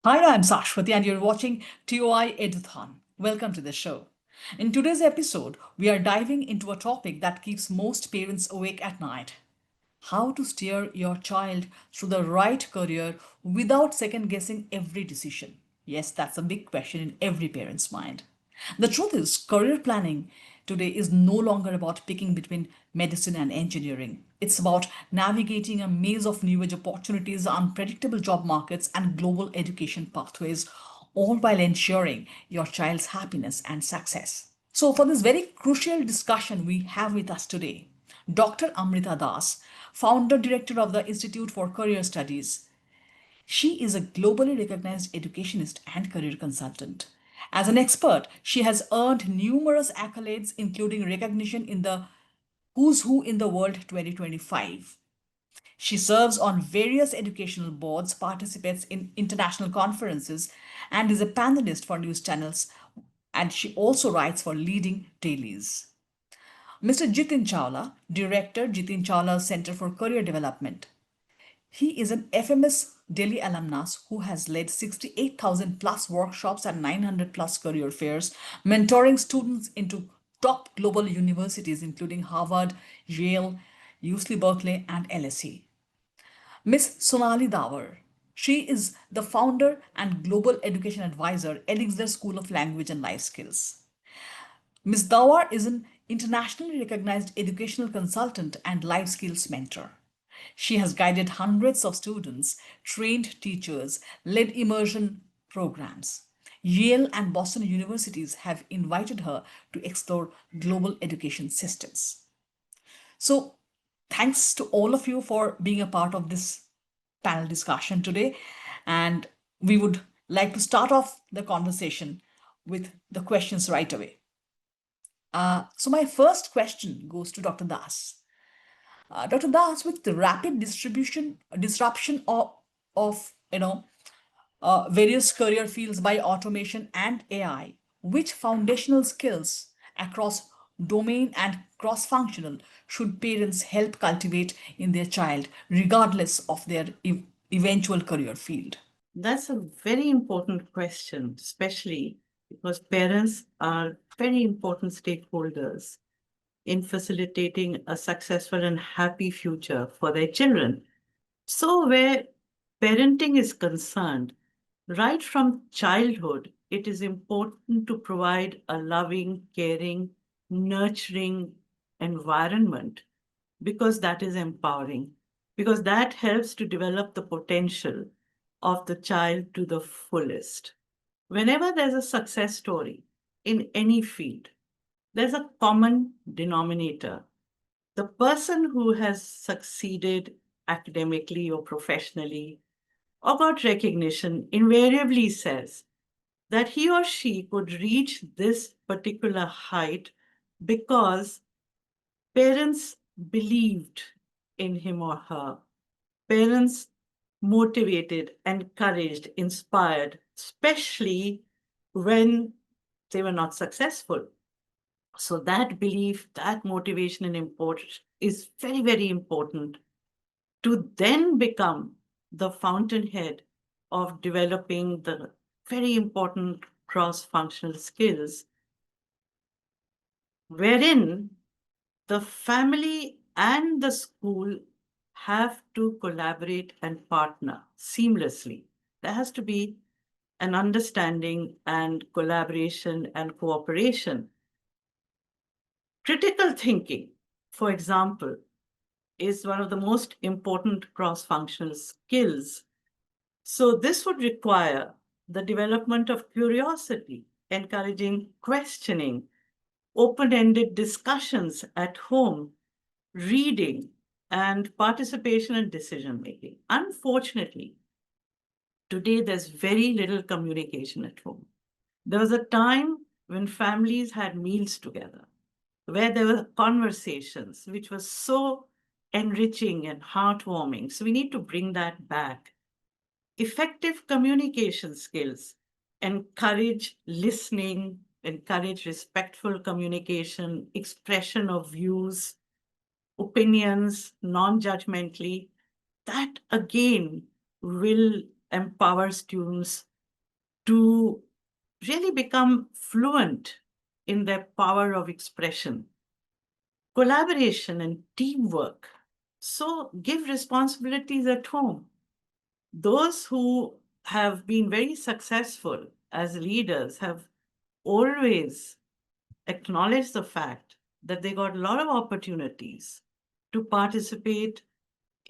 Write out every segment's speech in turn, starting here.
Hi, I'm Sashwati, and you're watching TOI Eduthon. Welcome to the show. In today's episode, we are diving into a topic that keeps most parents awake at night: how to steer your child through the right career without second guessing every decision. Yes, that's a big question in every parent's mind. The truth is, career planning today is no longer about picking between medicine and engineering. It's about navigating a maze of new age opportunities, unpredictable job markets, and global education pathways, all while ensuring your child's happiness and success. So, for this very crucial discussion, we have with us today Dr. Amrita Das, founder director of the Institute for Career Studies. She is a globally recognized educationist and career consultant. As an expert, she has earned numerous accolades, including recognition in the Who's Who in the World 2025. She serves on various educational boards, participates in international conferences, and is a panelist for news channels. And she also writes for leading dailies. Mr. Jitin Chawla, Director, Jitin Chawla Center for Career Development. He is an FMS Delhi alumnus who has led 68,000 plus workshops and 900 plus career fairs, mentoring students into top global universities including Harvard, Yale, UC Berkeley, and LSE. Miss Sonali Dawar. She is the founder and global education advisor, Elixir School of Language and Life Skills. Ms. Dawar is an internationally recognized educational consultant and life skills mentor. She has guided hundreds of students, trained teachers, led immersion programs. Yale and Boston universities have invited her to explore global education systems. So, thanks to all of you for being a part of this panel discussion today. And we would like to start off the conversation with the questions right away. So my first question goes to Dr. Das. Dr. Das, with the rapid disruption of various career fields by automation and AI, which foundational skills across domain and cross-functional should parents help cultivate in their child, regardless of their eventual career field? That's a very important question, especially because parents are very important stakeholders in facilitating a successful and happy future for their children. So, where parenting is concerned, right from childhood, it is important to provide a loving, caring, nurturing environment because that is empowering, because that helps to develop the potential of the child to the fullest. Whenever there's a success story in any field, there's a common denominator. The person who has succeeded academically or professionally or got recognition invariably says that he or she could reach this particular height because parents believed in him or her. Parents motivated, encouraged, inspired, especially when they were not successful. So that belief, that motivation and importance is very, very important to then become the fountainhead of developing the very important cross-functional skills, wherein the family and the school have to collaborate and partner seamlessly. There has to be an understanding and collaboration and cooperation. Critical thinking, for example, is one of the most important cross functional skills. So, this would require the development of curiosity, encouraging questioning, open ended discussions at home, reading, and participation in decision making. Unfortunately, today there's very little communication at home. There was a time when families had meals together, where there were conversations, which was so enriching and heartwarming. So we need to bring that back. Effective communication skills encourage listening, encourage respectful communication, expression of views, opinions non-judgmentally. That again will empower students to really become fluent in their power of expression, collaboration and teamwork. So give responsibilities at home. Those who have been very successful as leaders have always acknowledged the fact that they got a lot of opportunities to participate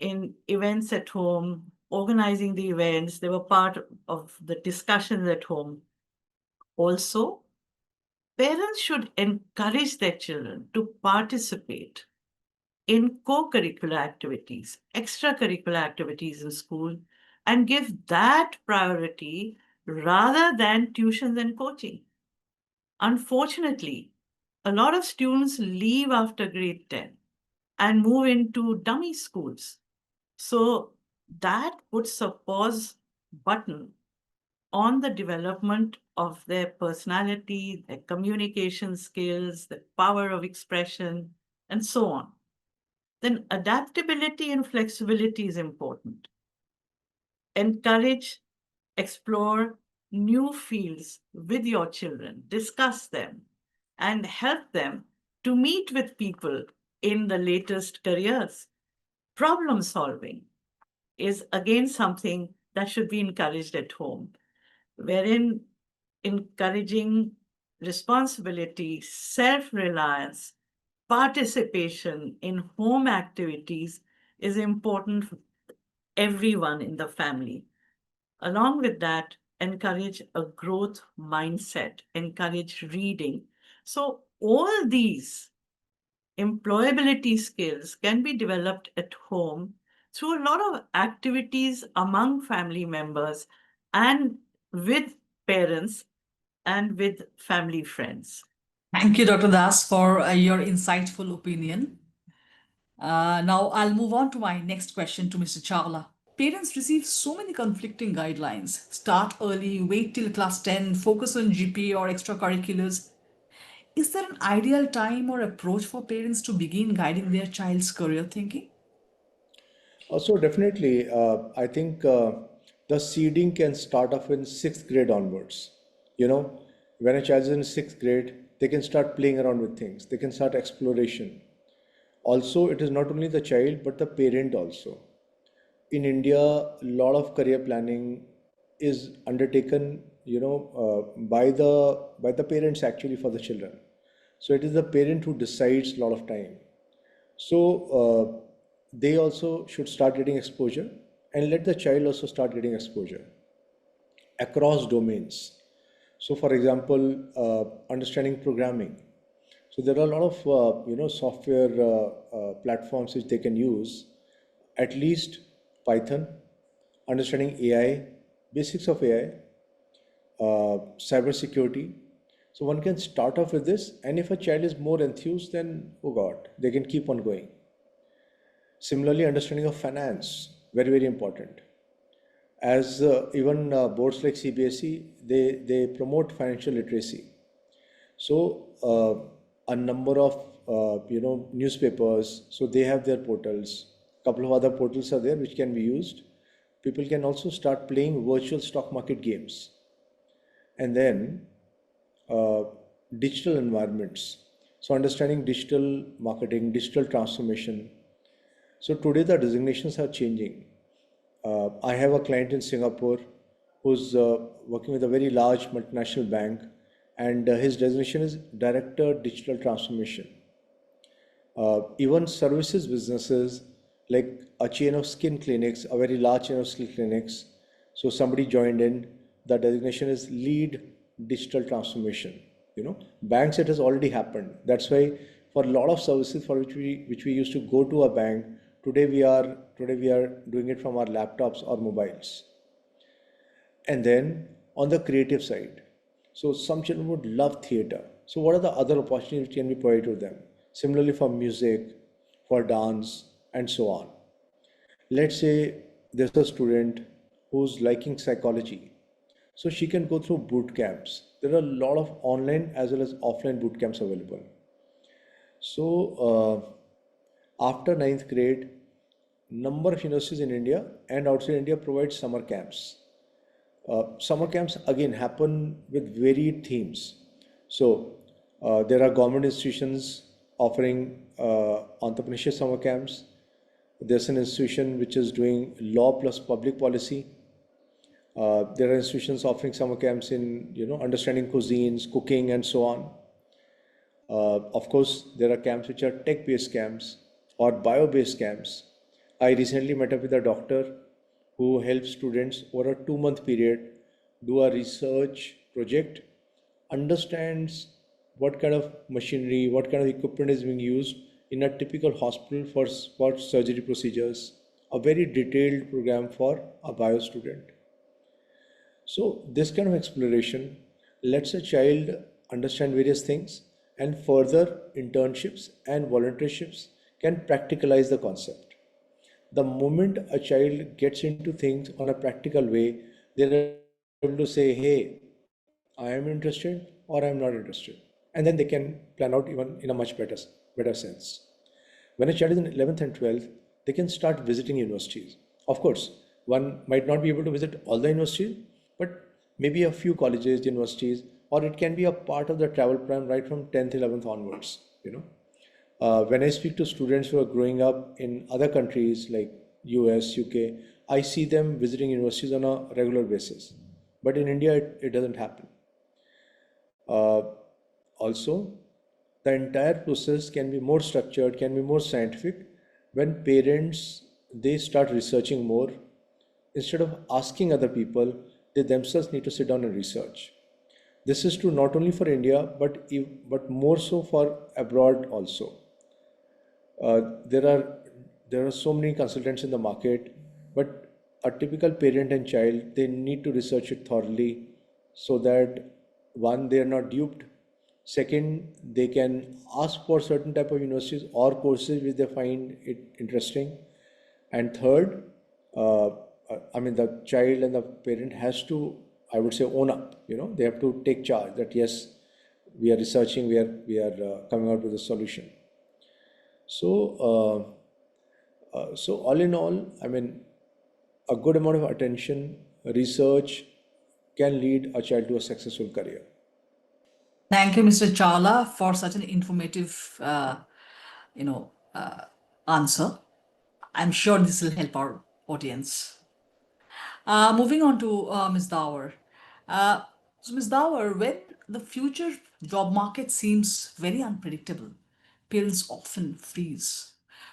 in events at home, organizing the events. They were part of the discussions at home. Also, parents should encourage their children to participate in co-curricular activities, extracurricular activities in school, and give that priority rather than tuitions and coaching. Unfortunately, a lot of students leave after grade 10 and move into dummy schools. So that puts a pause button on the development of their personality, their communication skills, the power of expression, and so on. Then adaptability and flexibility is important. Encourage, explore new fields with your children, discuss them, and help them to meet with people in the latest careers. Problem solving is again something that should be encouraged at home, wherein encouraging responsibility, self reliance, participation in home activities is important for everyone in the family. Along with that, encourage a growth mindset, encourage reading. So, all these employability skills can be developed at home through a lot of activities among family members and with parents and with family friends. Thank you, Dr. Das, for your insightful opinion. Now, I'll move on to my next question to Mr. Chawla. Parents receive so many conflicting guidelines. Start early, wait till class 10, focus on GPA or extracurriculars. Is there an ideal time or approach for parents to begin guiding their child's career thinking? So definitely, I think the seeding can start off in sixth grade onwards. You know, when a child is in sixth grade, they can start playing around with things. They can start exploration. Also, it is not only the child but the parent also. In India, a lot of career planning is undertaken, by the parents actually for the children. So it is the parent who decides a lot of time. So they also should start getting exposure and let the child also start getting exposure across domains. So, for example, understanding programming. So there are a lot of software platforms which they can use. At least Python, understanding AI, basics of AI, cyber security. So one can start off with this, and if a child is more enthused, then oh God, they can keep on going. Similarly, understanding of finance, very, very important. As even boards like CBSE, they promote financial literacy. So a number of newspapers, so they have their portals. Couple of other portals are there which can be used. People can also start playing virtual stock market games, and then uh, digital environments. So understanding digital marketing, digital transformation. So today the designations are changing. I have a client in Singapore who's working with a very large multinational bank, and his designation is Director Digital Transformation. Even services businesses like a chain of skin clinics, a very large chain of skin clinics. So somebody joined in, the designation is Lead Digital Transformation. Banks, it has already happened. That's why for a lot of services for which we used to go to a bank, today we are doing it from our laptops or mobiles. And then on the creative side, so some children would love theater. So what are the other opportunities which can be provided to them? Similarly for music, for dance, and so on. Let's say there's a student who's liking psychology. So she can go through boot camps. There are a lot of online as well as offline boot camps available. So after ninth grade, number of universities in India and outside India provide summer camps. Summer camps again happen with varied themes. So there are government institutions offering entrepreneurship summer camps. There's an institution which is doing law plus public policy. There are institutions offering summer camps in understanding cuisines, cooking, and so on. Of course, there are camps which are tech-based camps or bio-based camps. I recently met up with a doctor who helps students over a 2 month period do a research project, understands what kind of machinery, what kind of equipment is being used in a typical hospital for surgery procedures, a very detailed program for a bio student. So, this kind of exploration lets a child understand various things, and further internships and volunteerships can practicalize the concept. The moment a child gets into things on a practical way, they're able to say, hey, I am interested or I'm not interested. And then they can plan out even in a better sense. When a child is in 11th and 12th, they can start visiting universities. Of course, one might not be able to visit all the universities, but maybe a few colleges, universities, or it can be a part of the travel plan right from 10th, 11th onwards. When I speak to students who are growing up in other countries like US, UK, I see them visiting universities on a regular basis. But in India, it doesn't happen. Uh, Also, the entire process can be more structured, can be more scientific when parents they start researching more. Instead of asking other people, they themselves need to sit down and research. This is true not only for India, but more so for abroad also. Uh, there are there are so many consultants in the market, but a typical parent and child they need to research it thoroughly so that one they are not duped. Second, they can ask for certain type of universities or courses which they find it interesting. And third, uh, I mean the child and the parent has to, I would say, own up. They have to take charge that yes, we are researching, we are coming out with a solution. So, so all in all, I mean, a good amount of attention, research can lead a child to a successful career. Thank you, Mr. Chawla, for such an informative, you know, answer. I'm sure this will help our audience. Moving on to Ms. Dawar. So, Ms. Dawar, when the future job market seems very unpredictable, parents often freeze.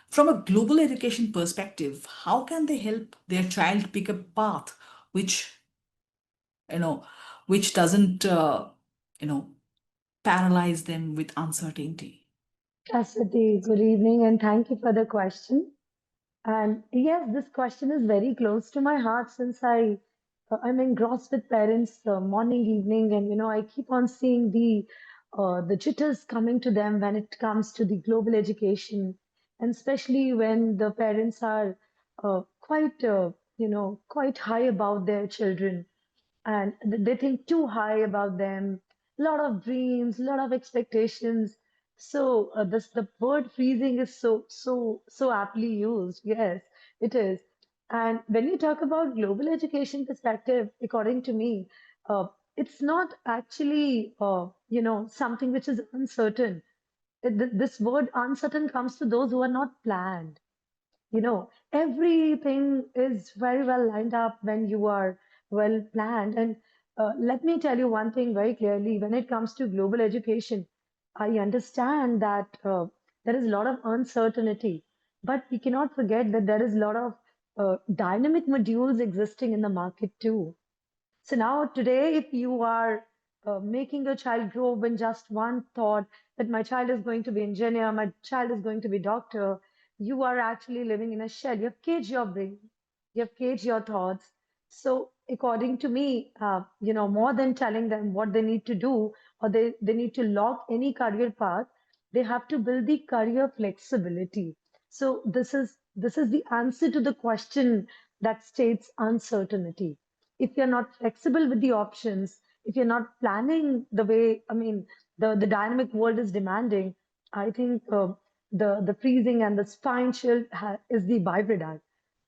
From a global education perspective, how can they help their child pick a path which, you know, which doesn't, you know, paralyze them with uncertainty? Kasati, good evening and thank you for the question. And yes, this question is very close to my heart since I'm engrossed with parents morning, evening, and I keep on seeing the jitters coming to them when it comes to the global education, and especially when the parents are quite quite high about their children and they think too high about them, a lot of dreams, a lot of expectations. So this the word freezing is so aptly used. Yes, it is. And when you talk about global education perspective, according to me, uh, it's not actually something which is uncertain. This word uncertain comes to those who are not planned. Everything is very well lined up when you are well planned. And let me tell you one thing very clearly. When it comes to global education, I understand that there is a lot of uncertainty, but we cannot forget that there is a lot of dynamic modules existing in the market too. So now today, if you are making your child grow up in just one thought that my child is going to be engineer, my child is going to be doctor, you are actually living in a shell. You have caged your brain, you have caged your thoughts. So according to me, more than telling them what they need to do or they need to lock any career path, they have to build the career flexibility. So this is the answer to the question that states uncertainty. If you're not flexible with the options, if you're not planning the way, I mean, the dynamic world is demanding, I think the freezing and the spine chill is the byproduct,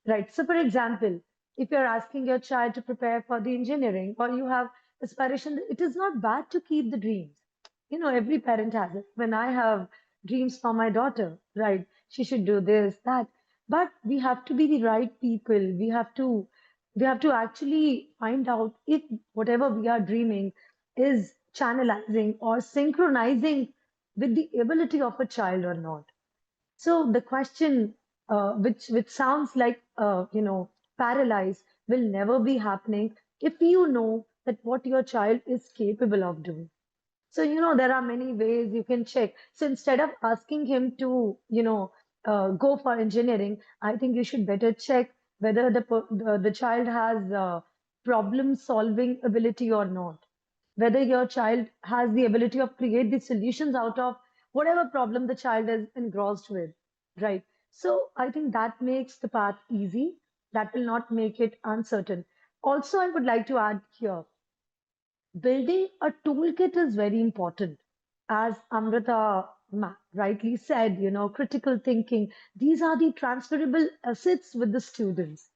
right? So, for example, if you're asking your child to prepare for the engineering or you have aspiration, it is not bad to keep the dreams. Every parent has it. When I have dreams for my daughter, right, she should do this, that, but we have to be the right people. We have to actually find out if whatever we are dreaming is channelizing or synchronizing with the ability of a child or not. So the question, which sounds like paralyzed, will never be happening if you know that what your child is capable of doing. So there are many ways you can check. So instead of asking him to go for engineering, I think you should better check whether the child has problem solving ability or not, whether your child has the ability of create the solutions out of whatever problem the child is engrossed with, right? So I think that makes the path easy. That will not make it uncertain. Also, I would like to add here, building a toolkit is very important. As Amrita rightly said, critical thinking, these are the transferable assets with the students.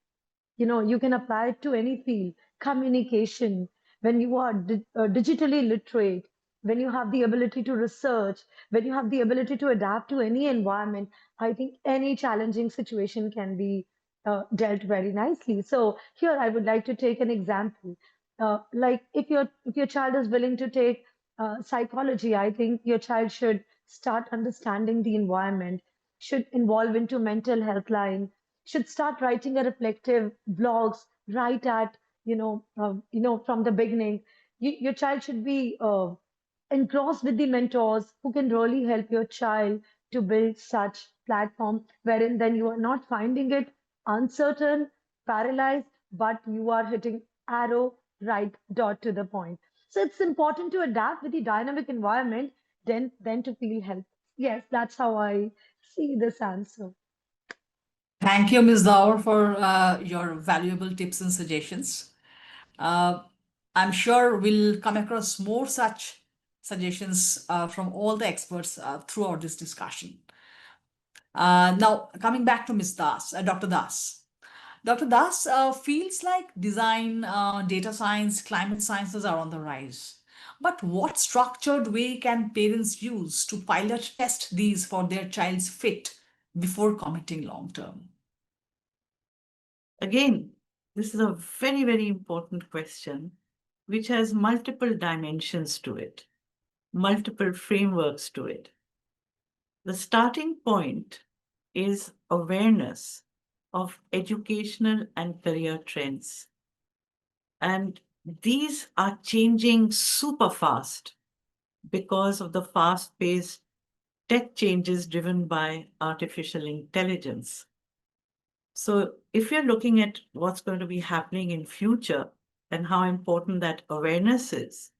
You can apply it to any field. Communication, when you are digitally literate, when you have the ability to research, when you have the ability to adapt to any environment, I think any challenging situation can be dealt very nicely. So here I would like to take an example. Like if your child is willing to take psychology, I think your child should start understanding the environment, should involve into mental health line, should start writing a reflective blogs right at from the beginning. Your child should be engrossed with the mentors who can really help your child to build such platform wherein then you are not finding it uncertain, paralyzed, but you are hitting arrow right dot to the point. So it's important to adapt with the dynamic environment then to feel help. Yes, that's how I see this answer. Thank you, Ms. Daur, for your valuable tips and suggestions. Uh, I'm sure we'll come across more such suggestions from all the experts throughout this discussion. Now, coming back to Ms. Das, Dr. Das. Dr. Das, feels like design, data science, climate sciences are on the rise. But what structured way can parents use to pilot test these for their child's fit before committing long term? Again, this is a very, very important question, which has multiple dimensions to it, multiple frameworks to it. The starting point is awareness of educational and career trends. And these are changing super fast because of the fast paced tech changes driven by artificial intelligence. So if you're looking at what's going to be happening in future and how important that awareness is,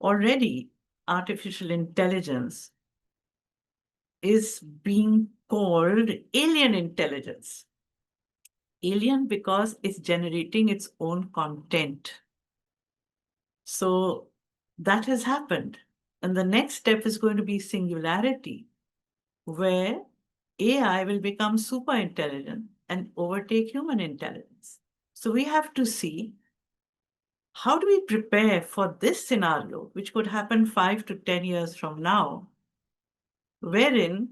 already artificial intelligence is being called alien intelligence. Alien because it's generating its own content. So that has happened. And the next step is going to be singularity, where AI will become super intelligent and overtake human intelligence. So we have to see, how do we prepare for this scenario, which could happen 5 to 10 years from now, wherein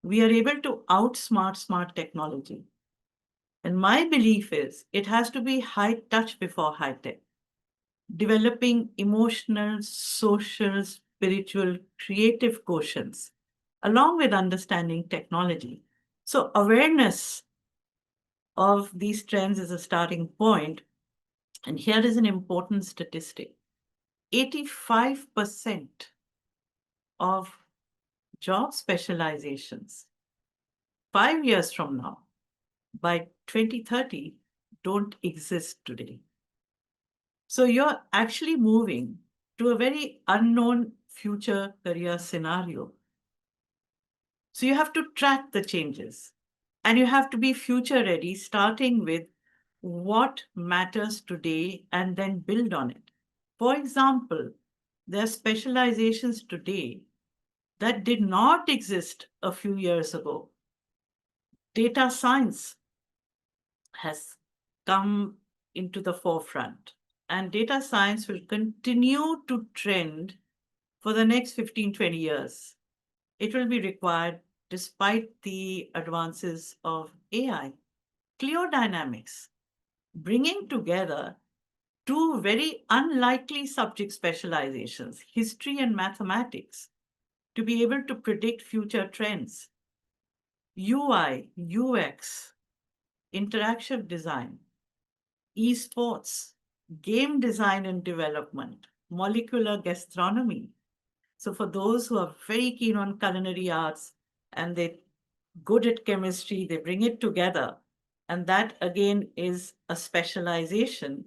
we are able to outsmart smart technology. And my belief is it has to be high touch before high tech, developing emotional, social, spiritual, creative quotients, along with understanding technology. So awareness of these trends is a starting point. And here is an important statistic. 85% of job specializations 5 years from now, by 2030, don't exist today. So you're actually moving to a very unknown future career scenario. So you have to track the changes and you have to be future ready, starting with what matters today and then build on it. For example, there are specializations today that did not exist a few years ago. Data science has come into the forefront. And data science will continue to trend for the next 15, 20 years. It will be required despite the advances of AI. Clear dynamics, bringing together two very unlikely subject specializations, history and mathematics, to be able to predict future trends. UI, UX, interaction design, esports, game design and development, molecular gastronomy. So for those who are very keen on culinary arts and they're good at chemistry, they bring it together. And that again is a specialization.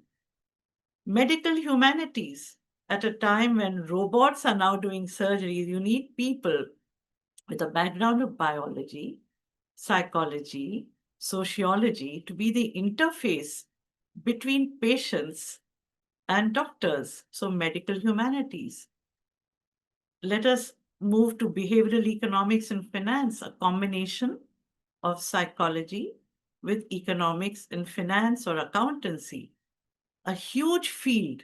Medical humanities, at a time when robots are now doing surgeries, you need people with a background of biology, psychology, sociology to be the interface between patients and doctors. So, medical humanities. Let us move to behavioral economics and finance, a combination of psychology with economics and finance or accountancy. A huge field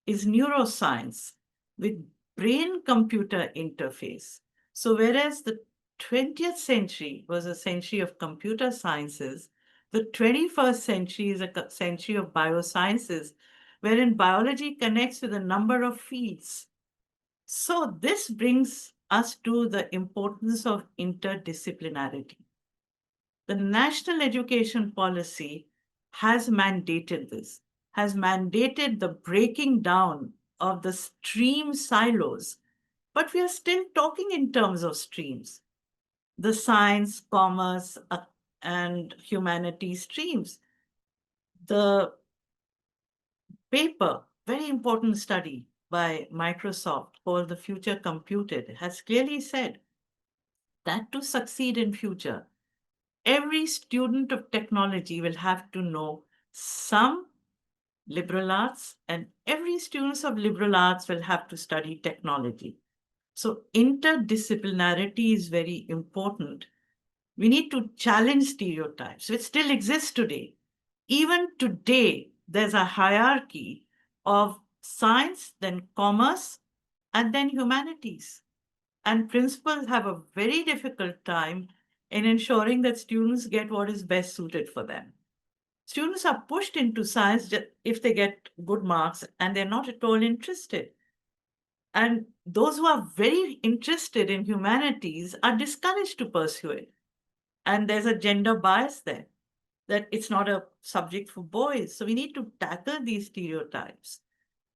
is neuroscience with brain computer interface. So, whereas the 20th century was a century of computer sciences, the 21st century is a century of biosciences, wherein biology connects with a number of fields. So, this brings us to the importance of interdisciplinarity. The national education policy has mandated this, has mandated the breaking down of the stream silos, but we are still talking in terms of streams. The science, commerce, and humanities streams. The paper, very important study by Microsoft called The Future Computed, has clearly said that to succeed in future, every student of technology will have to know some liberal arts, and every student of liberal arts will have to study technology. So interdisciplinarity is very important. We need to challenge stereotypes, which still exist today. Even today, there's a hierarchy of science, then commerce, and then humanities. And principals have a very difficult time in ensuring that students get what is best suited for them. Students are pushed into science if they get good marks and they're not at all interested. And those who are very interested in humanities are discouraged to pursue it. And there's a gender bias there, that it's not a subject for boys. So we need to tackle these stereotypes.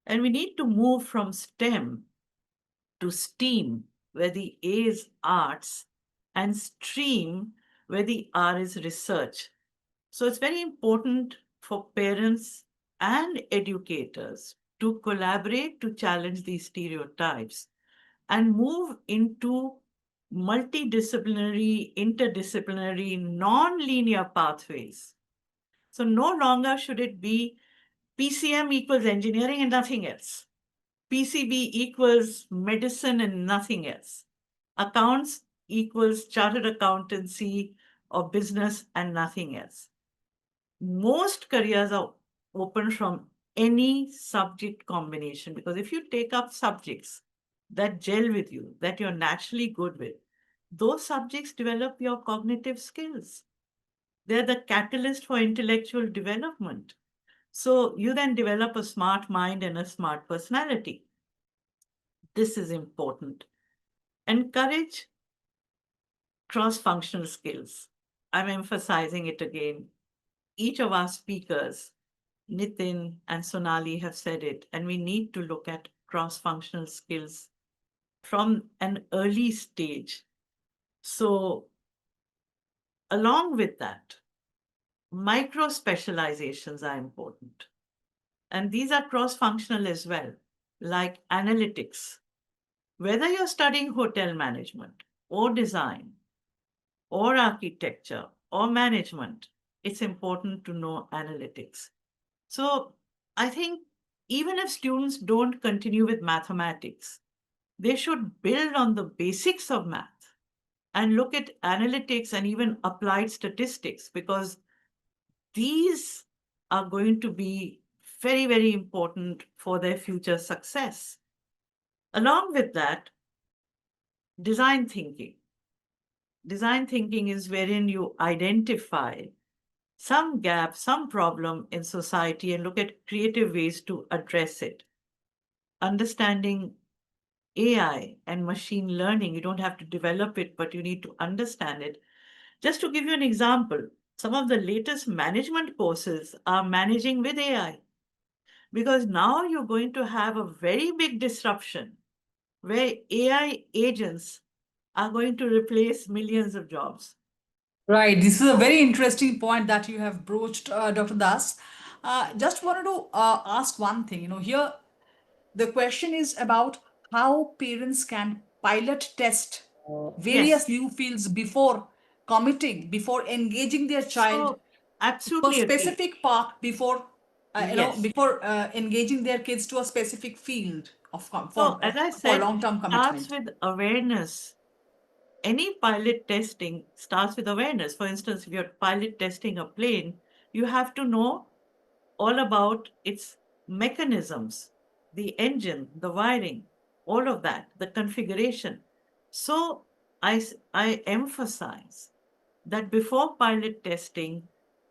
And we need to move from STEM to STEAM, where the A is arts, and STREAM, where the R is research. So it's very important for parents and educators to collaborate to challenge these stereotypes and move into multidisciplinary, interdisciplinary, non-linear pathways. So no longer should it be PCM equals engineering and nothing else. PCB equals medicine and nothing else. Accounts equals chartered accountancy or business and nothing else. Most careers are open from any subject combination, because if you take up subjects that gel with you, that you're naturally good with, those subjects develop your cognitive skills. They're the catalyst for intellectual development. So you then develop a smart mind and a smart personality. This is important. Encourage cross-functional skills. I'm emphasizing it again. Each of our speakers, Nitin and Sonali, have said it, and we need to look at cross-functional skills from an early stage. So along with that, micro specializations are important. And these are cross-functional as well, like analytics. Whether you're studying hotel management or design or architecture or management, it's important to know analytics. So I think even if students don't continue with mathematics, they should build on the basics of math and look at analytics and even applied statistics, because these are going to be very, very important for their future success. Along with that, design thinking. Design thinking is wherein you identify some gap, some problem in society and look at creative ways to address it. Understanding AI and machine learning, you don't have to develop it, but you need to understand it. Just to give you an example, some of the latest management courses are managing with AI because now you're going to have a very big disruption where AI agents are going to replace millions of jobs. Right. This is a very interesting point that you have broached, Dr. Das. Just wanted to ask one thing. Here the question is about how parents can pilot test various Yes. new fields before committing, before engaging their child So, to a absolutely agree. specific path, before Yes. before engaging their kids to a specific field of So, as I for said, long-term starts commitment. with awareness. Any pilot testing starts with awareness. For instance, if you're pilot testing a plane, you have to know all about its mechanisms, the engine, the wiring, all of that, the configuration. So I emphasize that before pilot testing,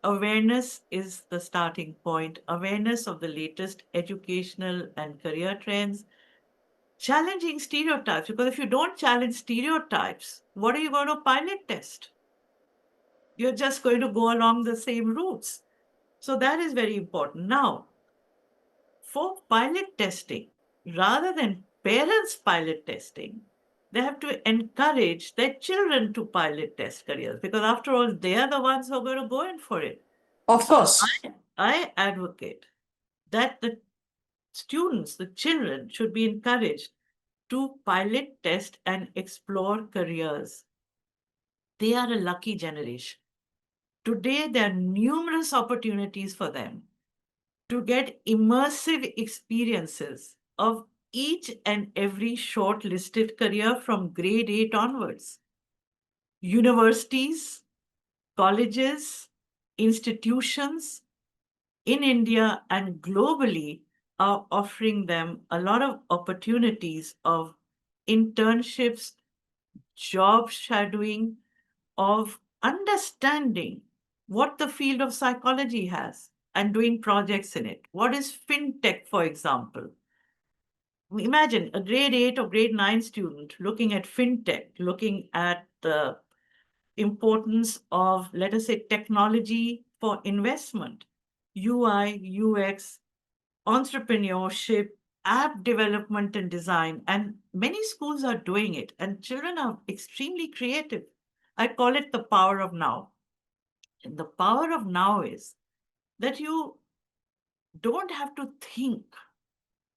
awareness is the starting point, awareness of the latest educational and career trends, challenging stereotypes. Because if you don't challenge stereotypes, what are you going to pilot test? You're just going to go along the same routes. So that is very important. Now, for pilot testing, rather than parents pilot testing, they have to encourage their children to pilot test careers because, after all, they are the ones who are going to go in for it. Of So course. I advocate that the students, the children, should be encouraged to pilot test and explore careers. They are a lucky generation. Today, there are numerous opportunities for them to get immersive experiences of each and every shortlisted career from grade 8 onwards. Universities, colleges, institutions in India and globally are offering them a lot of opportunities of internships, job shadowing, of understanding what the field of psychology has and doing projects in it. What is fintech, for example? Imagine a grade 8 or grade 9 student looking at fintech, looking at the importance of, let us say, technology for investment, UI, UX, entrepreneurship, app development and design. And many schools are doing it, and children are extremely creative. I call it the power of now. And the power of now is that you don't have to think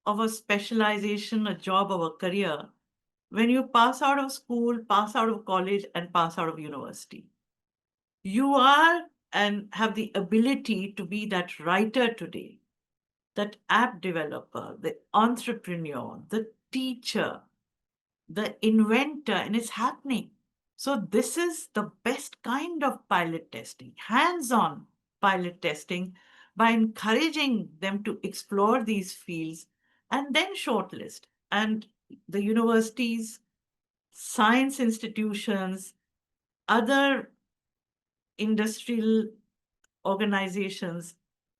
of a specialization, a job, or a career when you pass out of school, pass out of college, and pass out of university. You are and have the ability to be that writer today, that app developer, the entrepreneur, the teacher, the inventor, and it's happening. So, this is the best kind of pilot testing, hands on pilot testing, by encouraging them to explore these fields and then shortlist. And the universities, science institutions, other industrial organizations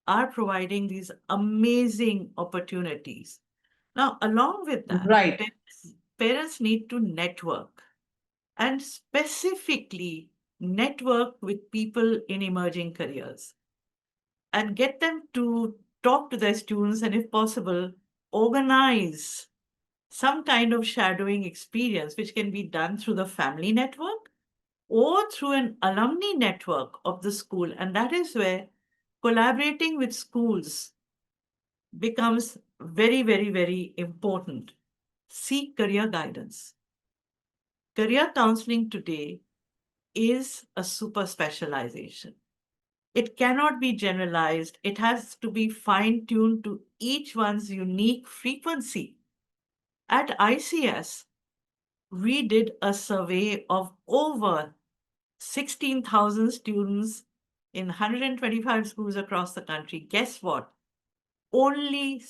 are providing these amazing opportunities. Now, along with that, Right. parents need to network and specifically network with people in emerging careers and get them to talk to their students and, if possible, organize some kind of shadowing experience, which can be done through the family network or through an alumni network of the school. And that is where collaborating with schools becomes very, very, very important. Seek career guidance. Career counseling today is a super specialization. It cannot be generalized. It has to be fine tuned to each one's unique frequency. At ICS, we did a survey of over 16,000 students in 125 schools across the country, guess what? Only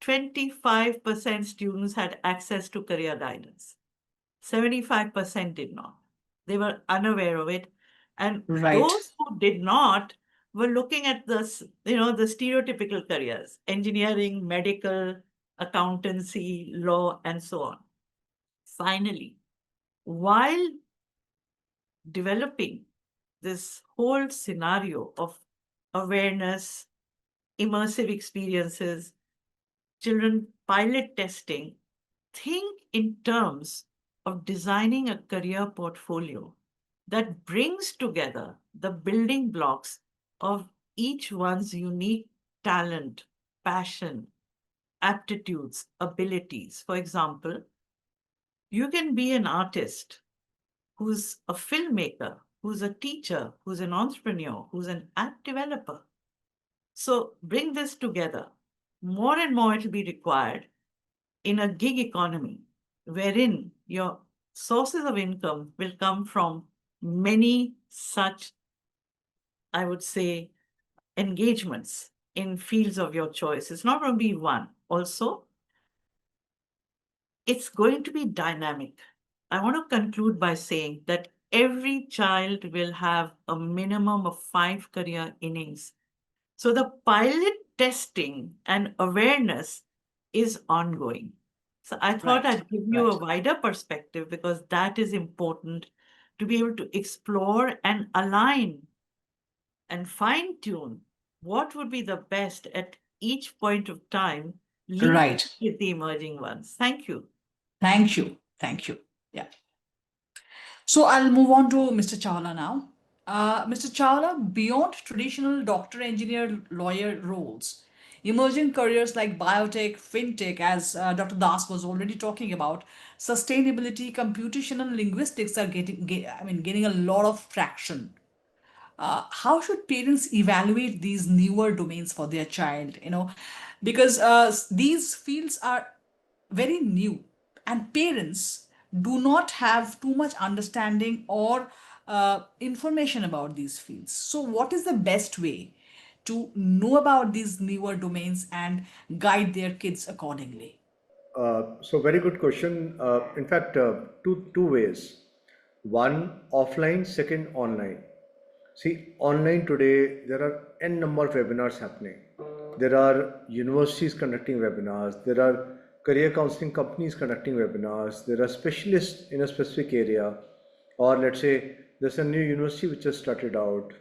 25% students had access to career guidance. 75% did not. They were unaware of it. And Right. those who did not were looking at the stereotypical careers, engineering, medical, accountancy, law, and so on. Finally, while developing this whole scenario of awareness, immersive experiences, children pilot testing, think in terms of designing a career portfolio that brings together the building blocks of each one's unique talent, passion, aptitudes, abilities. For example, you can be an artist who's a filmmaker, who's a teacher, who's an entrepreneur, who's an app developer. So bring this together. More and more it will be required in a gig economy wherein your sources of income will come from many such, I would say, engagements in fields of your choice. It's not going to be one. Also, it's going to be dynamic. I want to conclude by saying that every child will have a minimum of 5 career innings. So the pilot testing and awareness is ongoing. So I thought Right. I'd give you Right. a wider perspective because that is important to be able to explore and align and fine tune what would be the best at each point of time, linking Right. with the emerging ones. Thank you. Thank you. Thank you. Yeah. So I'll move on to Mr. Chawla now. Mr. Chawla, beyond traditional doctor, engineer, lawyer roles, emerging careers like biotech, fintech, as Dr. Das was already talking about, sustainability, computational linguistics are gaining a lot of traction. How should parents evaluate these newer domains for their child, because these fields are very new and parents do not have too much understanding or information about these fields. So what is the best way to know about these newer domains and guide their kids accordingly? So very good question. In fact, two ways. One offline, second online. See, online today there are n number of webinars happening. There are universities conducting webinars. There are career counseling companies conducting webinars. There are specialists in a specific area, or let's say there's a new university which has started out.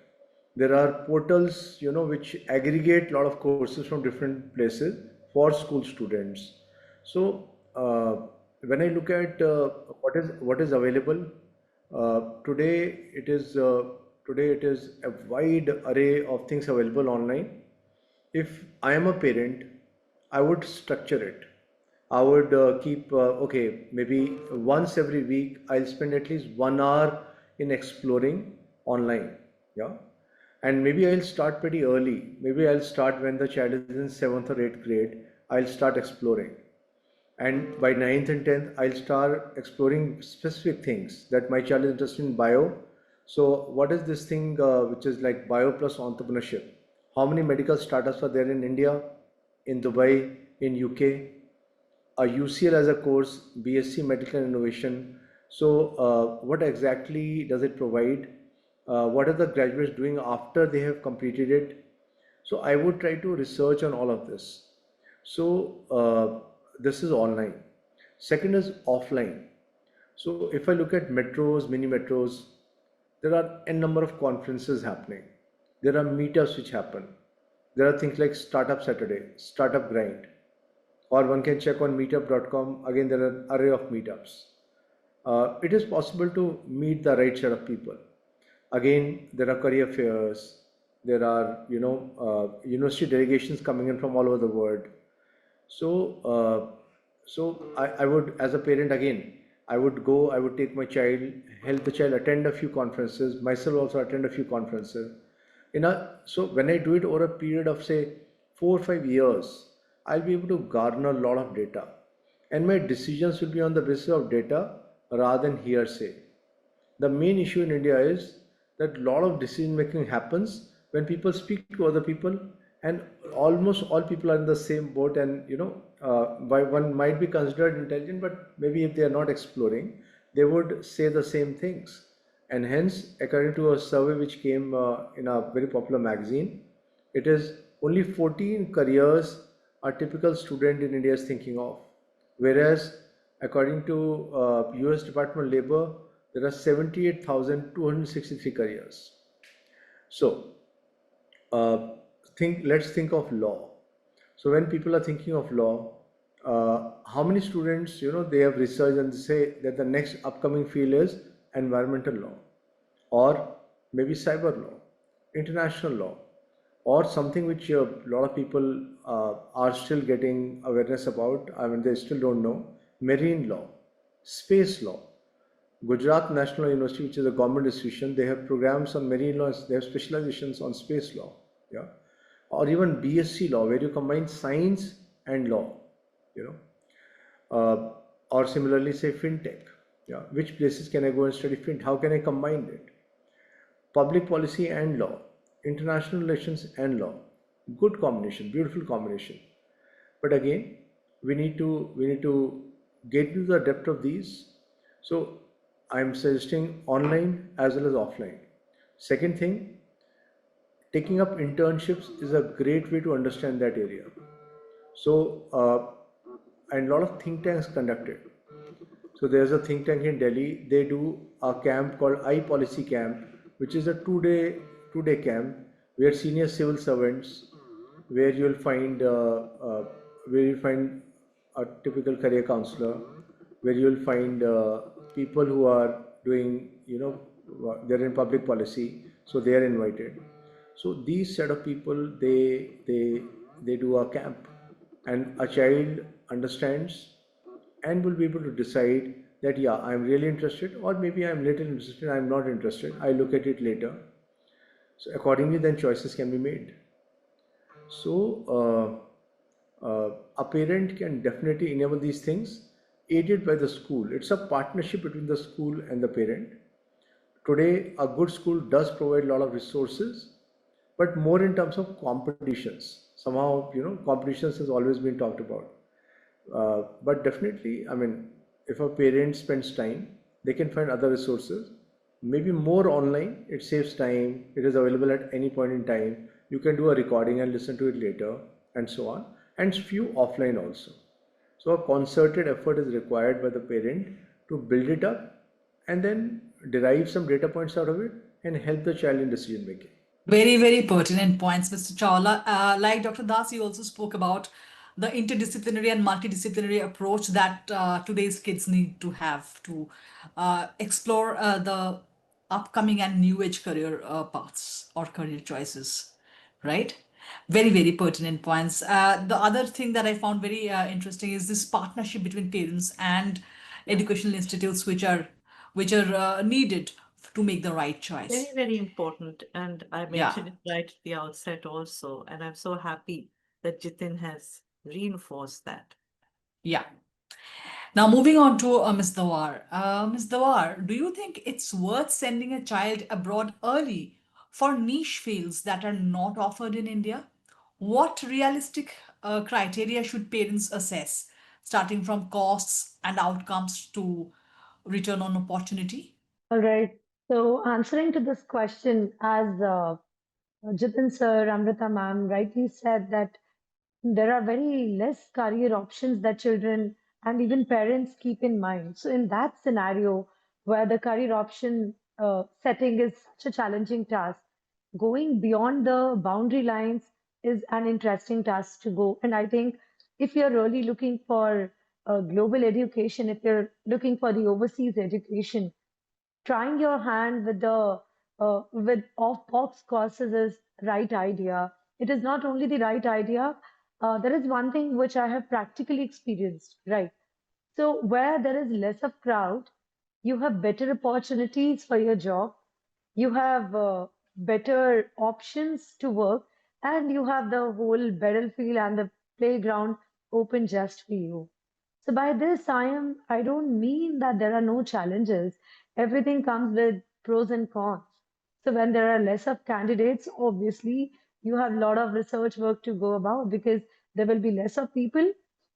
There are portals, which aggregate a lot of courses from different places for school students. So when I look at what is available today, it is a wide array of things available online. If I am a parent, I would structure it. I would keep, okay, maybe once every week, I'll spend at least 1 hour in exploring online. Yeah. And maybe I'll start pretty early. Maybe I'll start when the child is in seventh or eighth grade. I'll start exploring. And by ninth and 10th, I'll start exploring specific things that my child is interested in bio. So, what is this thing which is like bio plus entrepreneurship? How many medical startups are there in India, in Dubai, in UK? A UCL as a course, BSc Medical Innovation. So, what exactly does it provide? What are the graduates doing after they have completed it? So, I would try to research on all of this. So, this is online. Second is offline. So, if I look at metros, mini metros, there are n number of conferences happening. There are meetups which happen. There are things like Startup Saturday, Startup Grind, or one can check on meetup.com. Again, there are an array of meetups. It is possible to meet the right set of people. Again, there are career fairs. There are, university delegations coming in from all over the world. So, I would, as a parent, again, I would go, I would take my child, help the child attend a few conferences, myself also attend a few conferences. So when I do it over a period of say 4 or 5 years, I'll be able to garner a lot of data, and my decisions will be on the basis of data rather than hearsay. The main issue in India is that a lot of decision making happens when people speak to other people, and almost all people are in the same boat, and why one might be considered intelligent, but maybe if they are not exploring, they would say the same things. And hence, according to a survey which came in a very popular magazine, it is only 14 careers a typical student in India is thinking of, whereas according to US Department of Labor, there are 78,263 careers. So, uh, let's think of law. So when people are thinking of law, how many students, they have researched and say that the next upcoming field is environmental law, or maybe cyber law, international law, or something which a lot of people are still getting awareness about. I mean, they still don't know: marine law, space law. Gujarat National University, which is a government institution, they have programs on marine law. They have specializations on space law, yeah, or even BSc law, where you combine science and law, you know, or similarly, say fintech, yeah. Which places can I go and study fintech? How can I combine it? Public policy and law, international relations and law. Good combination, beautiful combination. But again, we need to get into the depth of these. So I'm suggesting online as well as offline. Second thing, taking up internships is a great way to understand that area. So and a lot of think tanks conducted. So there's a think tank in Delhi. They do a camp called iPolicy Camp, which is a two day camp where senior civil servants, where you'll find where you find a typical career counselor, where you'll find people who are doing, they're in public policy, so they are invited. So these set of people, they do a camp, and a child understands and will be able to decide that, yeah, I'm really interested, or maybe I'm little interested, I'm not interested, I look at it later. So accordingly, then choices can be made. So a parent can definitely enable these things, aided by the school. It's a partnership between the school and the parent. Today, a good school does provide a lot of resources, but more in terms of competitions. Somehow, competitions has always been talked about. But definitely, I mean, if a parent spends time, they can find other resources. Maybe more online, it saves time, it is available at any point in time. You can do a recording and listen to it later, and so on. And few offline also. So a concerted effort is required by the parent to build it up and then derive some data points out of it and help the child in decision making. Very, very pertinent points, Mr. Chawla. Like Dr. Das, you also spoke about the interdisciplinary and multidisciplinary approach that today's kids need to have to explore the upcoming and new age career paths or career choices, right? Very, very pertinent points. The other thing that I found very interesting is this partnership between parents and educational institutes, which are needed to make the right Very, choice. very important. And I Yeah. mentioned it right at the outset also. And I'm so happy that Jitin has reinforced that. Yeah. Now, moving on to Ms. Dawar. Ms. Dawar, do you think it's worth sending a child abroad early for niche fields that are not offered in India? What realistic criteria should parents assess, starting from costs and outcomes to return on opportunity? All right. So answering to this question, as Jitin sir, Amrita ma'am rightly said that there are very less career options that children and even parents keep in mind. So in that scenario, where the career option setting is such a challenging task, going beyond the boundary lines is an interesting task to go. And I think if you're really looking for global education, if you're looking for the overseas education, trying your hand with the with off-box courses is right idea. It is not only the right idea. There is one thing which I have practically experienced, right? So where there is less of crowd, you have better opportunities for your job, you have better options to work, and you have the whole battlefield and the playground open just for you. So by this, I don't mean that there are no challenges. Everything comes with pros and cons. So when there are less of candidates, obviously you have a lot of research work to go about because there will be less of people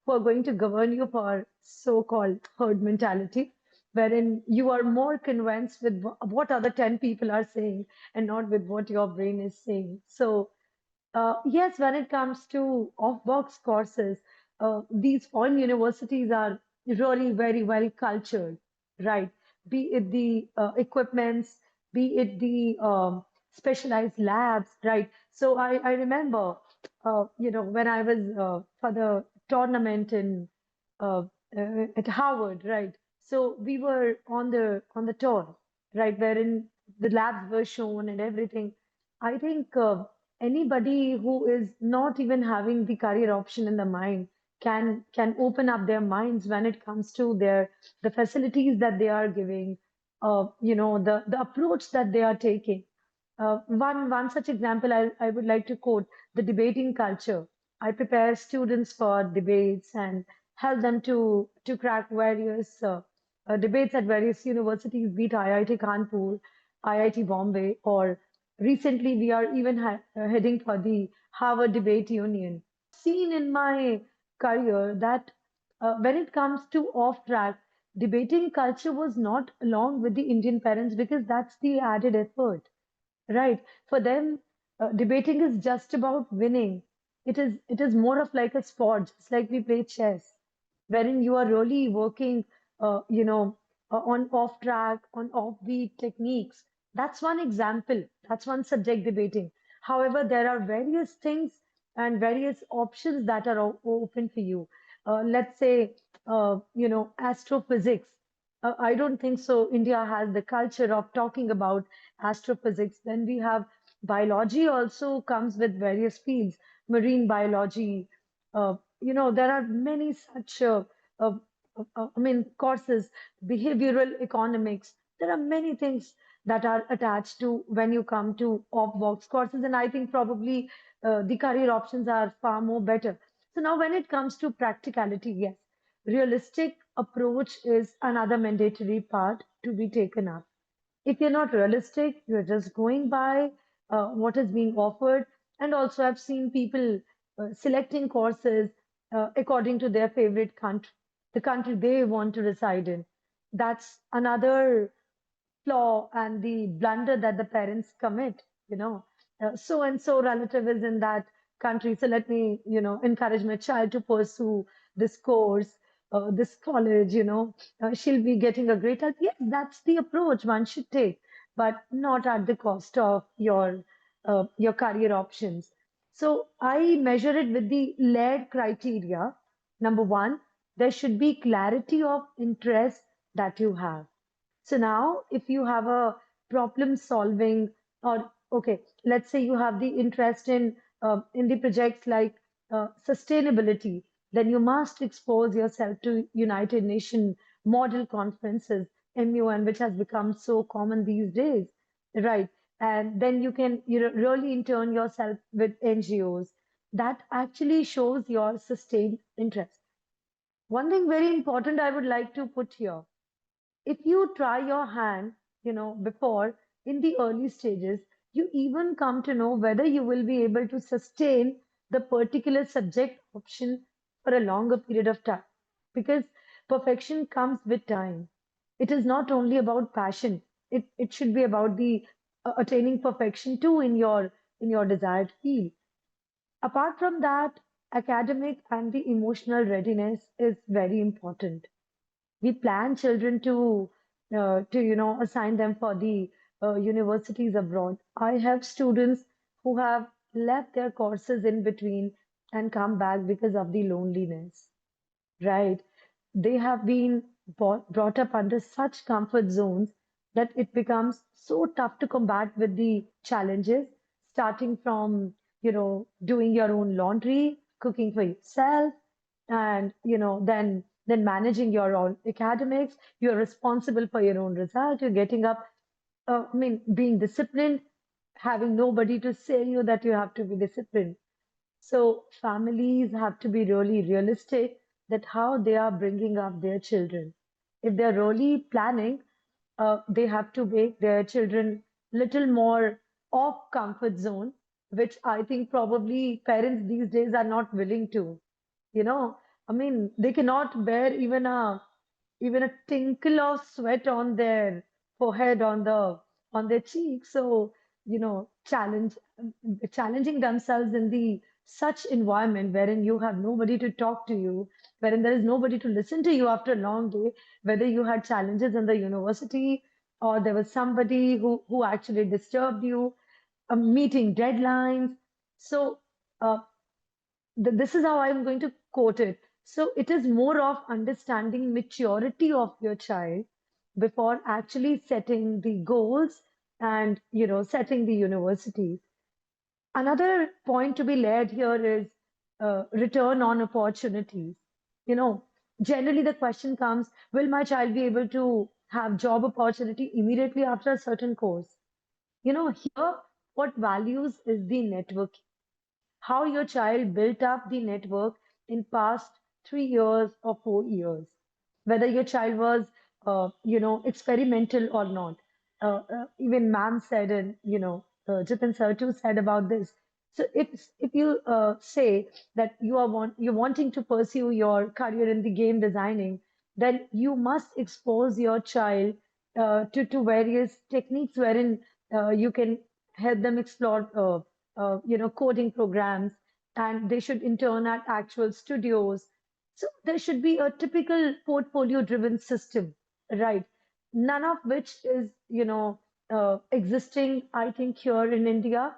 who are going to govern you for so-called herd mentality, wherein you are more convinced with what other 10 people are saying and not with what your brain is saying. So yes, when it comes to off-box courses, these foreign universities are really very well cultured, right? Be it the equipments, be it the specialized labs, right? So I remember, when I was for the tournament in uh, at Harvard, right? So we were on the tour, right, wherein the labs were shown and everything. I think anybody who is not even having the career option in the mind can open up their minds when it comes to the facilities that they are giving, the approach that they are taking. One such example I would like to quote the debating culture. I prepare students for debates and help them to crack various debates at various universities, be it IIT Kanpur, IIT Bombay, or recently we are even heading for the Harvard Debate Union. Seen in my career that when it comes to off track, debating culture was not along with the Indian parents because that's the added effort. Right. For them, debating is just about winning. It is more of like a sport, just like we play chess, wherein you are really working, on off track, on offbeat techniques. That's one example. That's one subject debating. However, there are various things and various options that are open for you. Let's say, astrophysics. I don't think so. India has the culture of talking about astrophysics. Then we have biology also comes with various fields, marine biology. There are many such, uh, courses, behavioral economics. There are many things that are attached to when you come to off-box courses, and I think probably the career options are far more better. So now, when it comes to practicality, yes, realistic approach is another mandatory part to be taken up. If you're not realistic, you're just going by what is being offered. And also, I've seen people selecting courses according to their favorite country, the country they want to reside in. That's another flaw and the blunder that the parents commit, so and so relative is in that country, so let me, encourage my child to pursue this course, this college, she'll be getting a great health. Yes, that's the approach one should take, but not at the cost of your career options. So I measure it with the layered criteria. Number one, there should be clarity of interest that you have. So now, if you have a problem solving, or okay, let's say you have the interest in the projects like sustainability, then you must expose yourself to United Nations model conferences, MUN, which has become so common these days, right? And then you can really intern yourself with NGOs. That actually shows your sustained interest. One thing very important I would like to put here, if you try your hand, before in the early stages, you even come to know whether you will be able to sustain the particular subject option for a longer period of time. Because perfection comes with time. It is not only about passion, it should be about the attaining perfection too in your desired field. Apart from that, academic and the emotional readiness is very important. We plan children to assign them for the universities abroad. I have students who have left their courses in between and come back because of the loneliness, right? They have been brought up under such comfort zones that it becomes so tough to combat with the challenges, starting from, doing your own laundry, cooking for yourself, and, then managing your own academics. You're responsible for your own result. You're getting up, being disciplined, having nobody to say you that you have to be disciplined. So families have to be really realistic that how they are bringing up their children. If they're really planning, they have to make their children little more off comfort zone, which I think probably parents these days are not willing to. You know, I mean, they cannot bear even a tinkle of sweat on their forehead, on their cheek. So, challenging themselves in the such environment wherein you have nobody to talk to you, wherein there is nobody to listen to you after a long day, whether you had challenges in the university or there was somebody who actually disturbed you, meeting deadlines. So, uh, this is how I'm going to quote it. So it is more of understanding maturity of your child before actually setting the goals and setting the university. Another point to be laid here is return on opportunities. You know, generally the question comes, will my child be able to have job opportunity immediately after a certain course? Here what values is the network, how your child built up the network in past 3 years or 4 years, whether your child was experimental or not. Even ma'am said, and Jitin sir too said about this. So if you say that you're wanting to pursue your career in the game designing, then you must expose your child to various techniques wherein you can help them explore coding programs, and they should intern at actual studios. So there should be a typical portfolio driven system, right? None of which is, existing, I think, here in India.